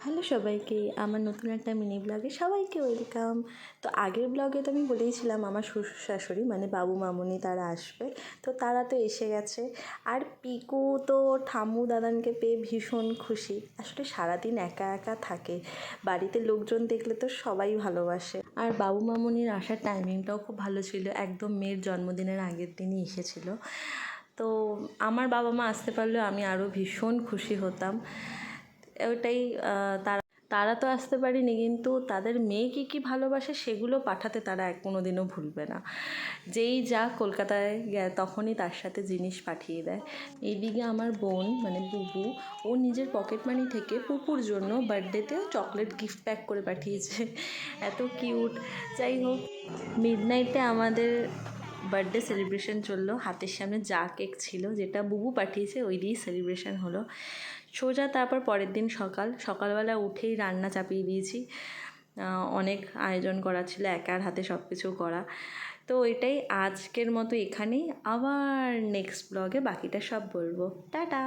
Hello সবাইকে, আমার নতুন একটা মিনি ব্লগে সবাইকে ওয়েলকাম। তো আগের ব্লগে তো আমি বলেইছিলাম আমার শ্বশুর শাশুড়ি মানে বাবু মামুনি তারা আসবে, তো তারা তো এসে গেছে। আর পিকু তো ঠাম্মু দাদানকে পেয়ে ভীষণ খুশি। আসলে সারাদিন একা একা থাকে, বাড়িতে লোকজন দেখলে তো সবাই ভালোবাসে। আর বাবু মামুনির আসার টাইমিংটাও খুব ভালো ছিল, একদম মেয়ের জন্মদিনের আগের দিনই এসেছিলো। তো আমার বাবা মা আসতে পারলেও আমি আরও ভীষণ খুশি হতাম। ওটাই তারা তো আসতে পারেনি, কিন্তু তাদের মেয়ে কী ভালোবাসে সেগুলো পাঠাতে তারা কোনো দিনও ভুলবে না। যেই যা কলকাতায় তখনই তার সাথে জিনিস পাঠিয়ে দেয়। এইদিকে আমার বোন মানে বুবু, ও নিজের পকেট মানি থেকে পুপুর জন্য বার্থডেতে চকলেট গিফট প্যাক করে পাঠিয়েছে, এত কিউট। যাই হোক, মিডনাইটে আমাদের বার্থডে সেলিব্রেশন চললো। হাতের সামনে যা কেক ছিল, যেটা বুবু পাঠিয়েছে ওই দিয়েই সেলিব্রেশন হলো। সোজা তারপর পরের দিন সকালবেলা উঠেই রান্না চাপিয়ে দিয়েছি। অনেক আয়োজন করা ছিল, একার হাতে সব কিছু করা। তো এটাই আজকের মতো এখানেই, আবার নেক্সট ব্লগে বাকিটা সব বলবো। টাটা।